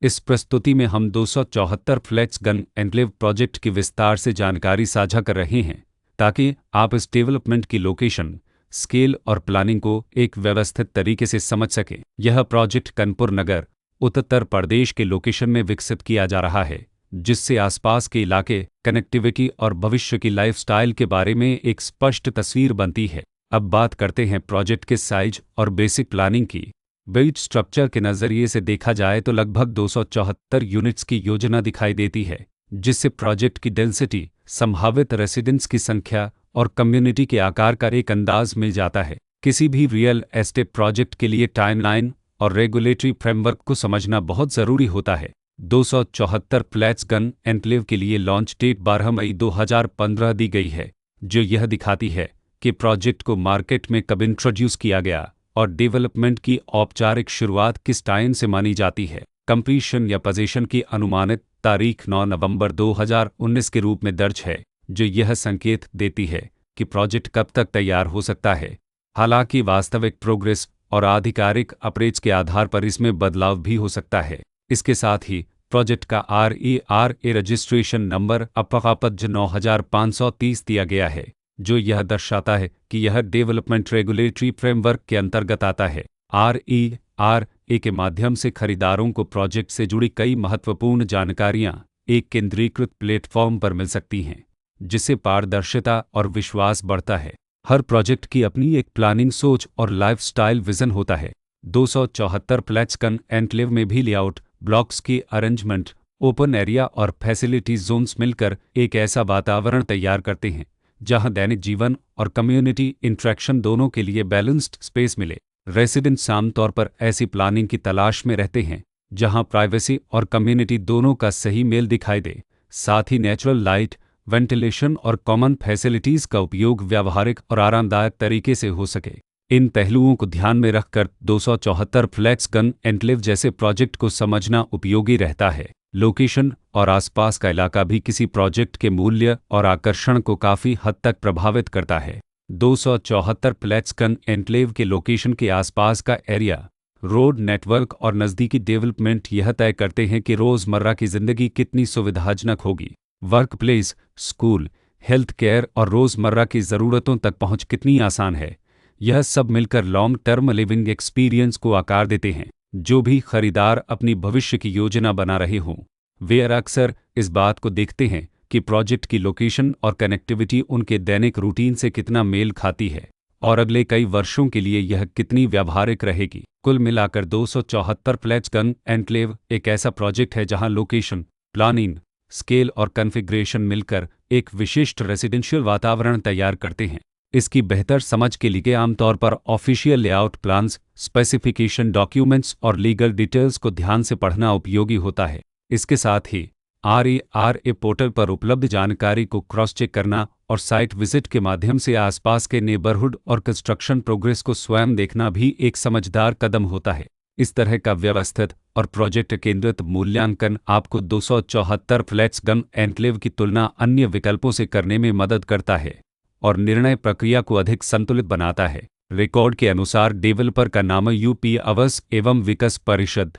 इस प्रस्तुति में हम 274 फ्लैट्स गन एन्क्लेव प्रोजेक्ट की विस्तार से जानकारी साझा कर रहे हैं ताकि आप इस डेवलपमेंट की लोकेशन, स्केल और प्लानिंग को एक व्यवस्थित तरीके से समझ सकें। यह प्रोजेक्ट कानपुर नगर, उत्तर प्रदेश के लोकेशन में विकसित किया जा रहा है, जिससे आसपास के इलाके, कनेक्टिविटी और भविष्य की लाइफस्टाइल के बारे में एक स्पष्ट तस्वीर बनती है। अब बात करते हैं प्रोजेक्ट के साइज और बेसिक प्लानिंग की। बिल्ड स्ट्रक्चर के नज़रिए से देखा जाए तो लगभग 274 यूनिट्स की योजना दिखाई देती है, जिससे प्रोजेक्ट की डेंसिटी, संभावित रेसिडेंट्स की संख्या और कम्युनिटी के आकार का एक अंदाज मिल जाता है। किसी भी रियल एस्टेट प्रोजेक्ट के लिए टाइमलाइन और रेगुलेटरी फ्रेमवर्क को समझना बहुत ज़रूरी होता है। 274 फ्लैट्स गन एन्क्लेव के लिए लॉन्च डेट 12 मई 2015 दी गई है, जो यह दिखाती है कि प्रोजेक्ट को मार्केट में कब इंट्रोड्यूस किया गया और डेवलपमेंट की औपचारिक शुरुआत किस टाइम से मानी जाती है। कंप्लीशन या पोजीशन की अनुमानित तारीख 9 नवंबर 2019 के रूप में दर्ज है, जो यह संकेत देती है कि प्रोजेक्ट कब तक तैयार हो सकता है। हालांकि वास्तविक प्रोग्रेस और आधिकारिक अप्रोच के आधार पर इसमें बदलाव भी हो सकता है। इसके साथ ही प्रोजेक्ट का RERA रजिस्ट्रेशन नंबर अपकापज 9530 दिया गया है, जो यह दर्शाता है कि यह डेवलपमेंट रेगुलेटरी फ्रेमवर्क के अंतर्गत आता है। RERA के माध्यम से खरीदारों को प्रोजेक्ट से जुड़ी कई महत्वपूर्ण जानकारियां एक केंद्रीकृत प्लेटफॉर्म पर मिल सकती हैं, जिससे पारदर्शिता और विश्वास बढ़ता है। हर प्रोजेक्ट की अपनी एक प्लानिंग सोच और लाइफस्टाइल विजन होता है। 274 फ्लैट्स गन एन्क्लेव में भी लेआउट, ब्लॉक्स की अरेंजमेंट, ओपन एरिया और फैसिलिटी जोन्स मिलकर एक ऐसा वातावरण तैयार करते हैं जहां दैनिक जीवन और कम्युनिटी इंटरेक्शन दोनों के लिए बैलेंस्ड स्पेस मिले। रेसिडेंट्स आमतौर पर ऐसी प्लानिंग की तलाश में रहते हैं जहां प्राइवेसी और कम्युनिटी दोनों का सही मेल दिखाई दे, साथ ही नेचुरल लाइट, वेंटिलेशन और कॉमन फैसिलिटीज़ का उपयोग व्यावहारिक और आरामदायक तरीके से हो सके। इन पहलुओं को ध्यान में रखकर 274 फ्लैट्स गन एन्क्लेव जैसे प्रोजेक्ट को समझना उपयोगी रहता है। लोकेशन और आसपास का इलाका भी किसी प्रोजेक्ट के मूल्य और आकर्षण को काफ़ी हद तक प्रभावित करता है। 274 फ्लैट्स गन एन्क्लेव के लोकेशन के आसपास का एरिया, रोड नेटवर्क और नज़दीकी डेवलपमेंट यह तय करते हैं कि रोज़मर्रा की ज़िंदगी कितनी सुविधाजनक होगी। Work place, school, health care और रोज़मर्रा की ज़रूरतों तक पहुँच कितनी आसान है। यह सब मिलकर लॉन्ग टर्म लिविंग एक्सपीरियंस को आकार देते हैं। जो भी खरीदार अपनी भविष्य की योजना बना रहे हों, वे अक्सर इस बात को देखते हैं कि प्रोजेक्ट की लोकेशन और कनेक्टिविटी उनके दैनिक रूटीन से कितना मेल खाती है और अगले कई वर्षों के लिए यह कितनी व्यावहारिक रहेगी। कुल मिलाकर 274 फ्लैट्स गन एन्क्लेव एक ऐसा प्रोजेक्ट है जहां लोकेशन, प्लानिंग, स्केल और कॉन्फ़िगरेशन मिलकर एक विशिष्ट रेसिडेंशियल वातावरण तैयार करते हैं। इसकी बेहतर समझ के लिए आमतौर पर official layout plans, specification documents और लीगल डिटेल्स को ध्यान से पढ़ना उपयोगी होता है। इसके साथ ही RERA पोर्टल पर उपलब्ध जानकारी को क्रॉस चेक करना और साइट विजिट के माध्यम से आसपास के नेबरहुड और कंस्ट्रक्शन प्रोग्रेस को स्वयं देखना भी एक समझदार कदम होता है। इस तरह का व्यवस्थित और प्रोजेक्ट केंद्रित मूल्यांकन आपको 274 फ्लैट्स गन एन्क्लेव की तुलना अन्य विकल्पों से करने में मदद करता है और निर्णय प्रक्रिया को अधिक संतुलित बनाता है। रिकॉर्ड के अनुसार डेवलपर का नाम यूपी आवास एवं विकास परिषद